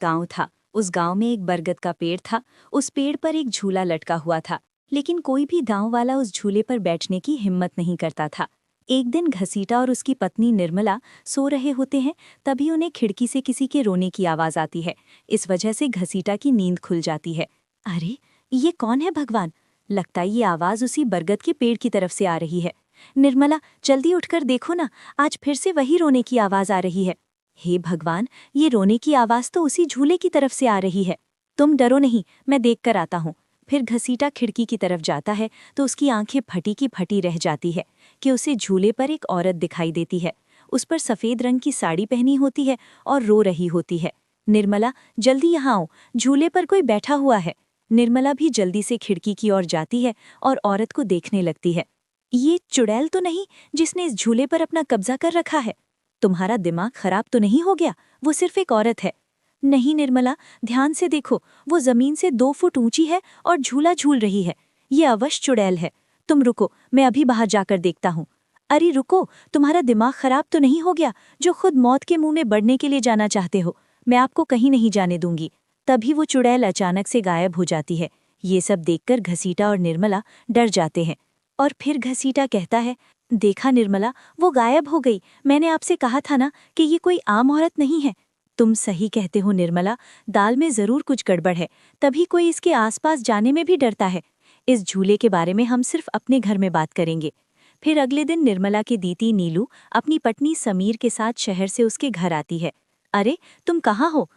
गांव था। उस गांव में एक बरगद का पेड़ था। उस पेड़ पर एक झूला लटका हुआ था, लेकिन कोई भी गांव वाला उस झूले पर बैठने की हिम्मत नहीं करता था। एक दिन घसीटा और उसकी पत्नी निर्मला सो रहे होते हैं। तभी उन्हें खिड़की से किसी के रोने की आवाज आती है। इस वजह से घसीटा की नींद खुल जाती है। अरे, ये कौन है भगवान? लगता है ये आवाज उसी बरगद के पेड़ की तरफ से आ रही है। निर्मला, जल्दी उठकर देखो ना, आज फिर से वही रोने की आवाज आ रही है। हे भगवान, ये रोने की आवाज तो उसी झूले की तरफ से आ रही है। तुम डरो नहीं, मैं देख कर आता हूँ। फिर घसीटा खिड़की की तरफ जाता है तो उसकी आंखें फटी की फटी रह जाती है कि उसे झूले पर एक औरत दिखाई देती है। उस पर सफेद रंग की साड़ी पहनी होती है और रो रही होती है। निर्मला, जल्दी यहाँ आओ, झूले पर कोई बैठा हुआ है। निर्मला भी जल्दी से खिड़की की ओर जाती है और औरत को देखने लगती है। ये चुड़ैल तो नहीं जिसने इस झूले पर अपना कब्जा कर रखा है? तुम्हारा दिमाग खराब तो नहीं हो गया? वो सिर्फ एक औरत है। नहीं निर्मला, ध्यान से देखो, वो जमीन से 2 फुट ऊंची है और झूला झूल रही है। ये अवश्य चुड़ैल है। तुम रुको, मैं अभी बाहर जाकर देखता हूँ। अरे रुको, तुम्हारा दिमाग खराब तो नहीं हो गया जो खुद मौत के मुंह में बढ़ने के लिए जाना चाहते हो? मैं आपको कहीं नहीं जाने दूंगी। तभी वो चुड़ैल अचानक से गायब हो जाती है। ये सब देखकर घसीटा और निर्मला डर जाते हैं। और फिर घसीटा कहता है, देखा निर्मला, वो गायब हो गई। मैंने आपसे कहा था ना कि ये कोई आम औरत नहीं है। तुम सही कहते हो निर्मला, दाल में जरूर कुछ गड़बड़ है, तभी कोई इसके आसपास जाने में भी डरता है। इस झूले के बारे में हम सिर्फ अपने घर में बात करेंगे। फिर अगले दिन निर्मला की दीदी नीलू अपनी पत्नी समीर के साथ शहर से उसके घर आती है। अरे, तुम कहाँ हो?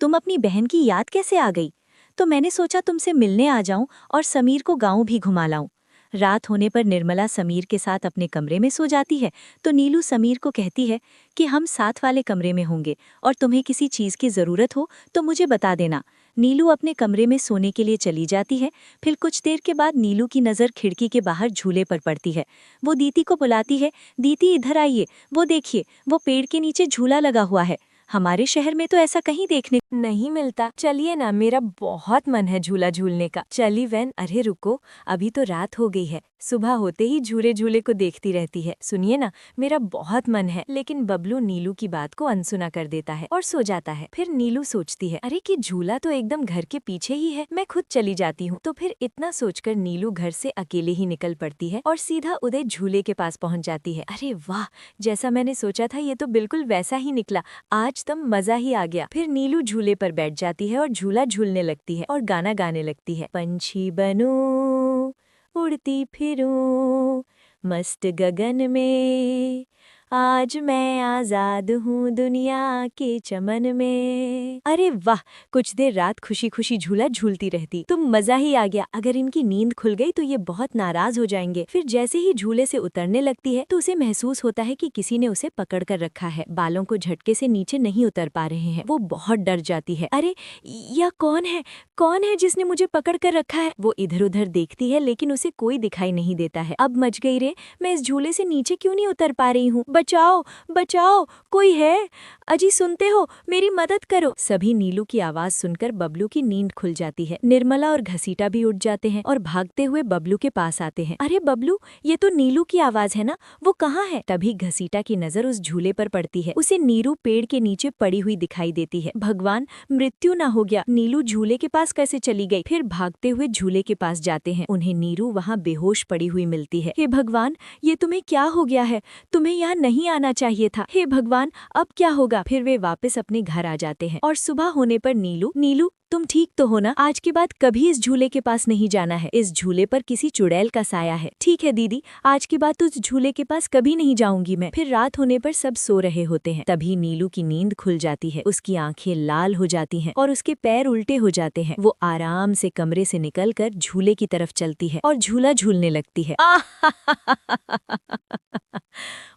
तुम अपनी बहन की याद कैसे आ गई? तो मैंने सोचा तुमसे मिलने आ जाऊं और समीर को गाँव भी घुमा लाऊं। रात होने पर निर्मला समीर के साथ अपने कमरे में सो जाती है तो नीलू समीर को कहती है कि हम साथ वाले कमरे में होंगे और तुम्हें किसी चीज़ की ज़रूरत हो तो मुझे बता देना। नीलू अपने कमरे में सोने के लिए चली जाती है। फिर कुछ देर के बाद नीलू की नज़र खिड़की के बाहर झूले पर पड़ती है। वो दीदी को बुलाती है, दीदी इधर आइए, वो देखिए, वो पेड़ के नीचे झूला लगा हुआ है। हमारे शहर में तो ऐसा कहीं देखने नहीं मिलता। चलिए ना, मेरा बहुत मन है झूला झूलने का। चली वैन, अरे रुको, अभी तो रात हो गई है। सुबह होते ही झूले झूले को देखती रहती है। सुनिए ना, मेरा बहुत मन है। लेकिन बबलू नीलू की बात को अनसुना कर देता है और सो जाता है। फिर नीलू सोचती है, अरे कि झूला तो एकदम घर के पीछे ही है, मैं खुद चली जाती हूँ। तो फिर इतना सोचकर नीलू घर से अकेले ही निकल पड़ती है और सीधा उदय झूले के पास पहुँच जाती है। अरे वाह, जैसा मैंने सोचा था ये तो बिल्कुल वैसा ही निकला। आज तो मजा ही आ गया। फिर नीलू झूले पर बैठ जाती है और झूला झूलने लगती है और गाना गाने लगती है। पंछी बनूं, उड़ती फिरूं मस्त गगन में, आज मैं आजाद हूँ दुनिया के चमन में। अरे वाह, कुछ देर रात खुशी खुशी झूला झूलती रहती तो मजा ही आ गया। अगर इनकी नींद खुल गई तो ये बहुत नाराज हो जाएंगे। फिर जैसे ही झूले से उतरने लगती है तो उसे महसूस होता है कि किसी ने उसे पकड़ कर रखा है। बालों को झटके से नीचे नहीं उतर पा रहे हैं। वो बहुत डर जाती है। अरे, यह कौन है? कौन है जिसने मुझे पकड़ कर रखा है? वो इधर उधर देखती है लेकिन उसे कोई दिखाई नहीं देता है। अब मच गई रे, मैं इस झूले से नीचे क्यों नहीं उतर पा रही हूँ? बचाओ बचाओ, कोई है? अजी सुनते हो, मेरी मदद करो। सभी नीलू की आवाज सुनकर बबलू की नींद खुल जाती है। निर्मला और घसीटा भी उठ जाते हैं और भागते हुए बबलू के पास आते हैं। अरे बबलू, ये तो नीलू की आवाज है ना, वो कहाँ है? तभी घसीटा की नजर उस झूले पर पड़ती है। उसे नीरू पेड़ के नीचे पड़ी हुई दिखाई देती है। भगवान, मृत्यु ना हो गया, नीलू झूले के पास कैसे चली गई? फिर भागते हुए झूले के पास जाते हैं। उन्हें नीरू वहाँ बेहोश पड़ी हुई मिलती है। हे भगवान, ये तुम्हें क्या हो गया है? तुम्हें यहाँ नहीं आना चाहिए था। हे भगवान, अब क्या होगा? फिर वे वापस अपने घर आ जाते हैं और सुबह होने पर नीलू, तुम ठीक तो हो ना? आज के बाद कभी इस झूले के पास नहीं जाना है। इस झूले पर किसी चुड़ैल का साया है। ठीक है दीदी, आज के बाद तो इस झूले के पास कभी नहीं जाऊंगी मैं। फिर रात होने पर सब सो रहे होते हैं। तभी नीलू की नींद खुल जाती है। उसकी आंखें लाल हो जाती हैं और उसके पैर उल्टे हो जाते हैं। वो आराम से कमरे से निकलकर झूले की तरफ चलती है और झूला झूलने लगती है।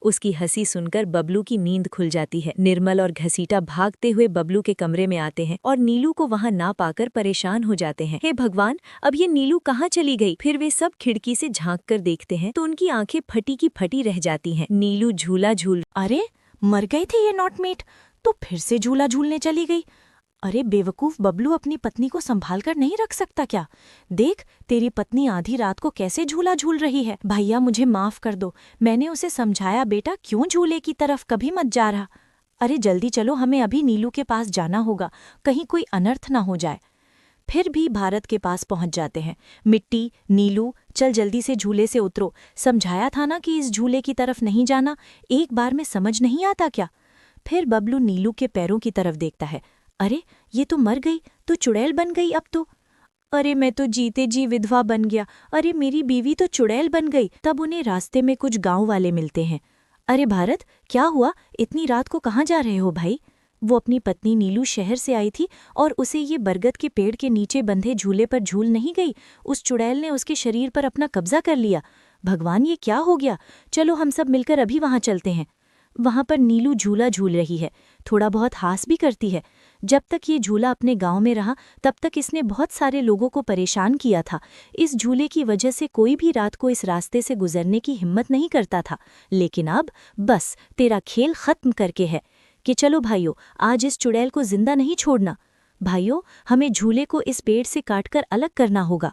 उसकी हंसी सुनकर बबलू की नींद खुल जाती है। निर्मल और घसीटा भागते हुए बबलू के कमरे में आते हैं और नीलू को वहां ना पाकर परेशान हो जाते हैं। हे भगवान, अब ये नीलू कहाँ चली गई? फिर वे सब खिड़की से झांक कर देखते हैं तो उनकी आंखें फटी की फटी रह जाती हैं। नीलू झूला झूल, अरे मर गए थे ये नॉटमेट, तो फिर से झूला झूलने चली गई। अरे बेवकूफ बबलू, अपनी पत्नी को संभाल कर नहीं रख सकता क्या? देख, तेरी पत्नी आधी रात को कैसे झूला झूल रही है। भैया मुझे माफ कर दो, मैंने उसे समझाया बेटा क्यों झूले की तरफ कभी मत जा रहा। अरे जल्दी चलो, हमें अभी नीलू के पास जाना होगा, कहीं कोई अनर्थ ना हो जाए। फिर भी भारत के पास पहुंच जाते हैं। मिट्टी, नीलू, चल जल्दी से झूले से उतरो, समझाया था ना कि इस झूले की तरफ नहीं जाना, एक बार में समझ नहीं आता क्या? फिर बबलू नीलू के पैरों की तरफ देखता है। अरे ये तो मर गई, तो चुड़ैल बन गई अब तो। अरे मैं तो जीते जी विधवा बन गया, अरे मेरी बीवी तो चुड़ैल बन गई। तब उन्हें रास्ते में कुछ गांव वाले मिलते हैं। अरे भारत, क्या हुआ, इतनी रात को कहाँ जा रहे हो भाई? वो अपनी पत्नी नीलू शहर से आई थी और उसे ये बरगद के पेड़ के नीचे बंधे झूले पर झूल नहीं गई, उस चुड़ैल ने उसके शरीर पर अपना कब्जा कर लिया। भगवान, ये क्या हो गया? चलो हम सब मिलकर अभी वहां चलते हैं। वहां पर नीलू झूला झूल रही है, थोड़ा बहुत हास भी करती है। जब तक ये झूला अपने गांव में रहा तब तक इसने बहुत सारे लोगों को परेशान किया था। इस झूले की वजह से कोई भी रात को इस रास्ते से गुजरने की हिम्मत नहीं करता था। लेकिन अब बस तेरा खेल खत्म करके है कि चलो भाइयों, आज इस चुड़ैल को जिंदा नहीं छोड़ना। भाइयों, हमें झूले को इस पेड़ से काटकर अलग करना होगा।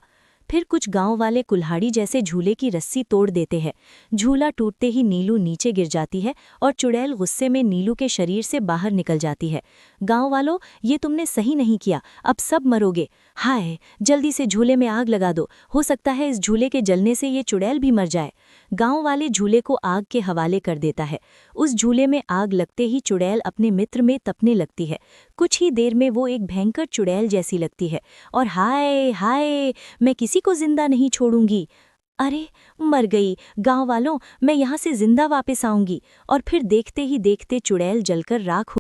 फिर कुछ गांव वाले कुल्हाड़ी जैसे झूले की रस्सी तोड़ देते हैं। झूला टूटते ही नीलू नीचे गिर जाती है और चुड़ैल गुस्से में नीलू के शरीर से बाहर निकल जाती है। गांव वालों, ये तुमने सही नहीं किया, अब सब मरोगे। हाय, जल्दी से झूले में आग लगा दो, हो सकता है इस झूले के जलने से ये चुड़ैल भी मर जाए। गांव वाले झूले को आग के हवाले कर देता है। उस झूले में आग लगते ही चुड़ैल अपने मित्र में तपने लगती है। कुछ ही देर में वो एक भयंकर चुड़ैल जैसी लगती है और हाय हाय, मैं किसी को जिंदा नहीं छोड़ूंगी। अरे मर गई। गांव वालों, मैं यहाँ से जिंदा वापस आऊंगी। और फिर देखते ही देखते चुड़ैल जलकर राख